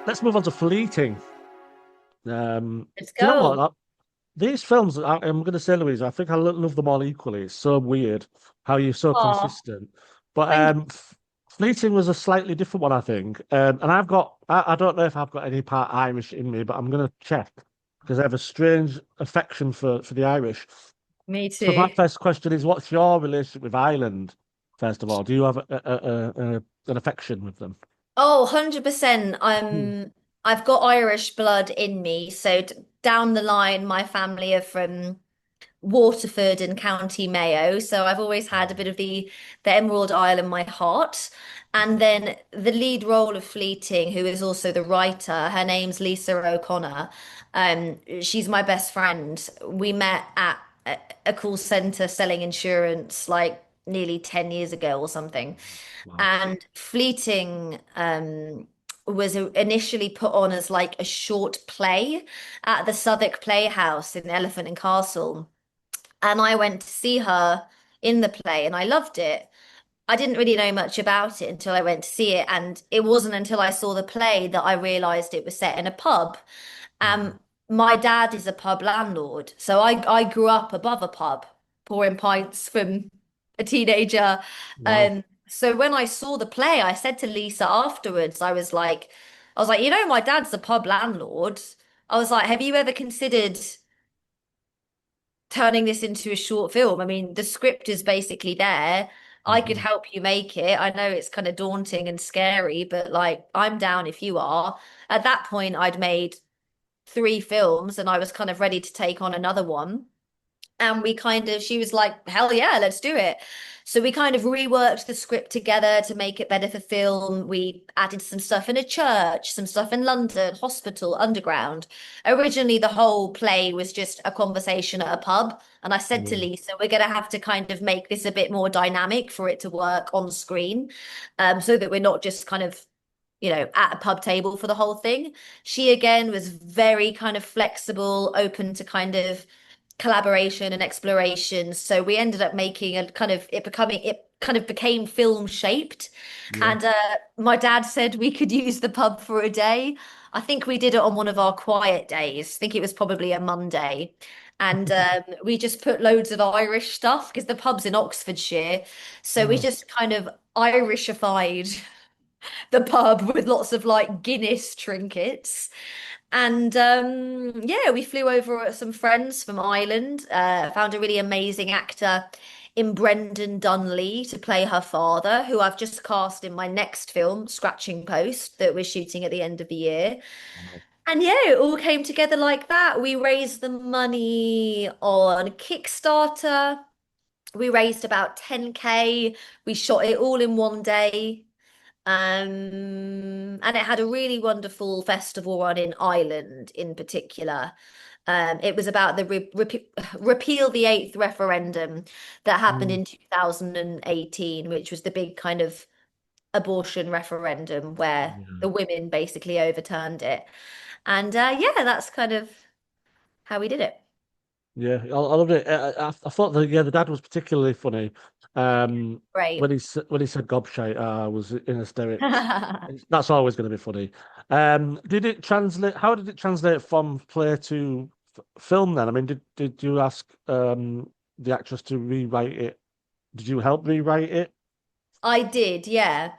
let's move on to Fleeting. Let's Do you know what? go. These films, I'm going to say, Louisa, I think I love them all equally. It's so weird how you're so Oh, consistent. But thank Fleeting was a slightly different one, I think. And I don't know if I've got any part Irish in me, but I'm going to check because I have a strange affection for the Irish. you. Me So my too. first question is, what's your relationship with Ireland? First of all, do you have an affection with them? Oh, 100%. Hmm. I've got Irish blood in me. So down the line, my family are from Waterford in County Mayo. So I've always had a bit of the Emerald Isle in my heart. And then the lead role of Fleeting, who is also the writer, her name's Lisa O'Connor. She's my best friend. We met at a call center selling insurance like nearly 10 years ago or something. Wow. And Fleeting was initially put on as like a short play at the Southwark Playhouse in Elephant and Castle. And I went to see her in the play and I loved it. I didn't really know much about it until I went to see it. And it wasn't until I saw the play that I realized it was set in a pub. Mhm. My dad is a pub landlord. So I grew up above a pub, pouring pints from a teenager. Wow. So when I saw the play, I said to Lisa afterwards, I was like, my dad's a pub landlord. I was like, have you ever considered turning this into a short film? I mean, the script is basically there. I could Mhm. help you make it. I know it's kind of daunting and scary, but like, I'm down if you are. At that point, I'd made three films and I was kind of ready to take on another one. And she was like, hell yeah, let's do it. So we kind of reworked the script together to make it better for film. We added some stuff in a church, some stuff in London, hospital, underground. Originally, the whole play was just a conversation at a pub. And I said to Yeah. Lisa, we're going to have to kind of make this a bit more dynamic for it to work on screen, so that we're not just kind of at a pub table for the whole thing. She again was very kind of flexible, open to kind of collaboration and exploration. So we ended up making a kind of it kind of became film shaped. Yeah. And my dad said we could use the pub for a day. I think we did it on one of our quiet days. I think it was probably a Monday. And we just put loads of Irish stuff because the pub's in Oxfordshire. So we Oh, just kind of Irishified the pub with lots of like Guinness trinkets. And yeah, we flew over some friends from Ireland, found a really amazing actor in Brendan Dunley to play her father, who I've just cast in my next film, Scratching Post, that we're shooting at the end of the year. wow. And yeah, it all came together like that. We raised the money on Kickstarter. We raised about 10K. We shot it all in one day. And it had a really wonderful festival run in Ireland in particular. It was about the repeal the eighth referendum that happened Mm. in 2018, which was the big kind of abortion referendum where Yeah. the women basically overturned it. And yeah, that's kind of how we did it. Yeah, I loved it. I thought the dad was particularly funny. Great. When he said gobshite, I was in hysterics. That's always going to be funny. Did it translate? How did it translate from play to film then? I mean, did you ask the actress to rewrite it? Did you help rewrite it? I did, yeah.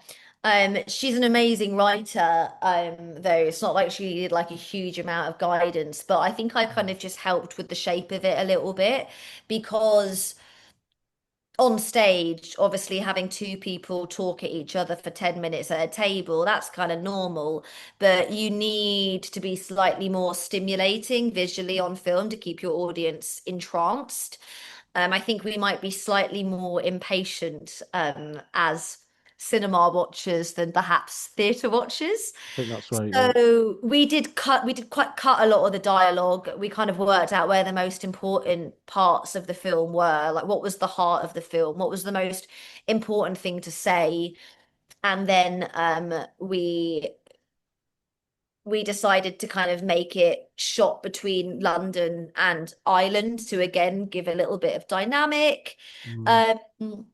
She's an amazing writer, though it's not like she needed like a huge amount of guidance, but I think I kind of just helped with the shape of it a little bit because on stage, obviously having two people talk at each other for 10 minutes at a table, that's kind of normal, but you need to be slightly more stimulating visually on film to keep your audience entranced. I think we might be slightly more impatient as cinema watchers than perhaps theatre watchers. I think that's right. Yeah. So we did cut a lot of the dialogue. We kind of worked out where the most important parts of the film were, like what was the heart of the film, what was the most important thing to say, and then we decided to kind of make it shot between London and Ireland to again give a little bit of dynamic. Mm. Um,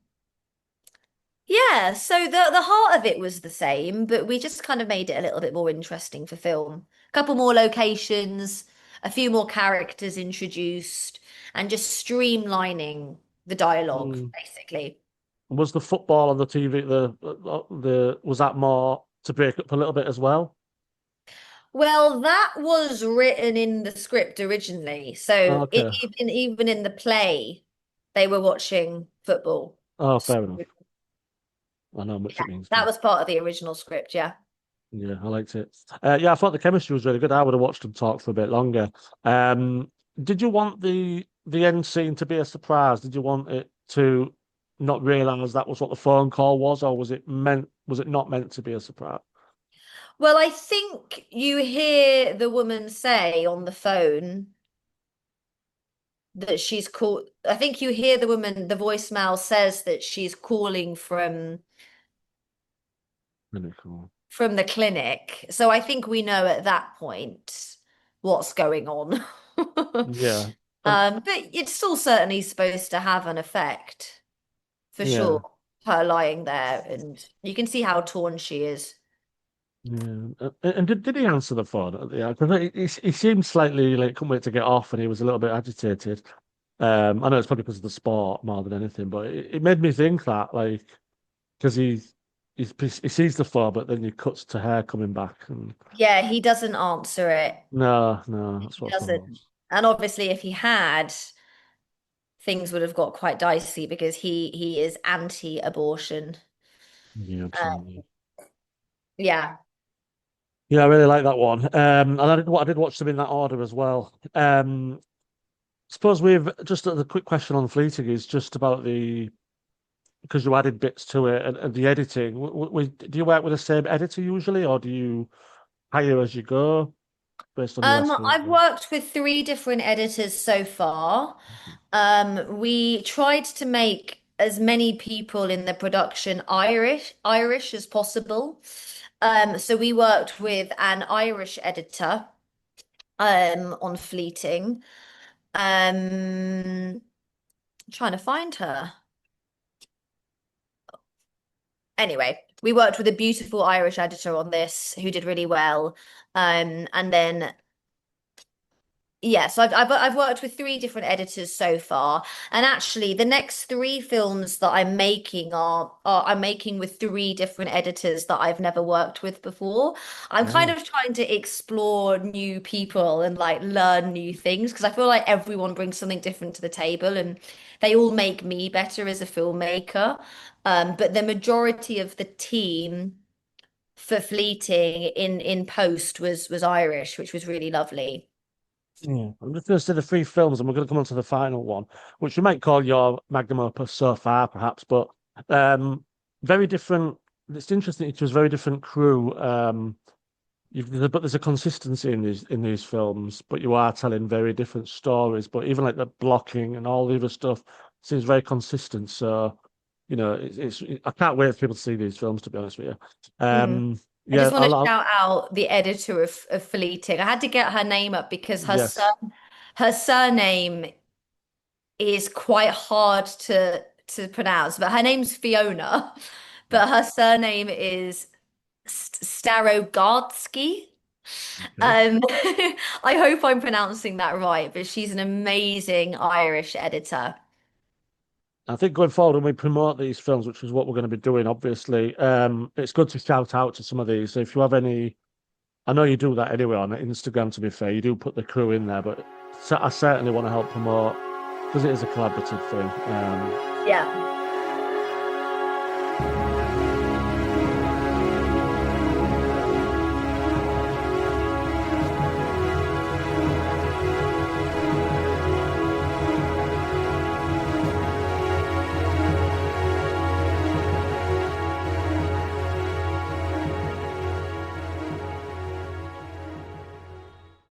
Yeah, so the heart of it was the same, but we just kind of made it a little bit more interesting for film. A couple more locations, a few more characters introduced, and just streamlining the dialogue, Mm. basically. Was the football on the TV the was that more to break up a little bit as well? Well, that was written in the script originally. So Okay. even in the play, they were watching football. Oh, So fair enough. I know how much yeah, it means to that you. was part of the original script, yeah. Yeah, I liked it. Yeah, I thought the chemistry was really good. I would have watched them talk for a bit longer. Did you want the end scene to be a surprise? Did you want it to not realize that was what the phone call was, or was it not meant to be a surprise? Well, I think you hear the woman say on the phone that she's called. I think you hear the voicemail says that she's calling Really cool. from the clinic. So I think we know at that point what's going on. Yeah. And But it's still certainly supposed to have an effect, for yeah. sure. Her lying there, and you can see how torn she is. Yeah. And did he answer the phone? Yeah, because he seemed slightly like couldn't wait to get off, and he was a little bit agitated. I know it's probably because of the sport more than anything, but it made me think that like because he sees the phone, but then he cuts to her coming back, and Yeah, he doesn't answer it. no, that's He what I doesn't. thought. And obviously, if he had, things would have got quite dicey because he is anti-abortion. Yeah, Uh, absolutely. yeah. Yeah, I really like that one. And I did watch them in that order as well. Suppose we've just the quick question on Fleeting is just about the because you added bits to it and the editing. Do you work with the same editor usually, or do you hire as you go based on your I've experience? worked with three different editors so far. We tried to make as many people in the production Irish as possible. So we worked with an Irish editor, on Fleeting. Trying to find her. Anyway, we worked with a beautiful Irish editor on this who did really well. And then yes, I've worked with three different editors so far, and actually the next three films that I'm making are I'm making with three different editors that I've never worked with before. I'm kind Oh, of trying to explore new people and like learn new things because I feel like everyone brings something different to the table and they all make me better as a filmmaker. But the majority of the team for Fleeting in post was Irish, which was really lovely. yeah. I'm just going to say the three films, and we're going to come on to the final one, which you might call your magnum opus so far, perhaps, but um, very different. It's interesting. It was very different crew. But there's a consistency in these films, but you are telling very different stories. But even like the blocking and all the other stuff seems very consistent. So, I can't wait for people to see these films. To be honest with you, Mm. I yeah, just want to shout out the editor of Fleeting. I had to get her name up because yes, her surname is quite hard to pronounce, but her name's Fiona, but her surname is Starogardsky. okay. I hope I'm pronouncing that right, but she's an amazing Irish editor. I think going forward when we promote these films, which is what we're going to be doing, obviously, it's good to shout out to some of these. So if you have any, I know you do that anyway on Instagram. To be fair, you do put the crew in there, but I certainly want to help promote because it is a collaborative thing. Yeah.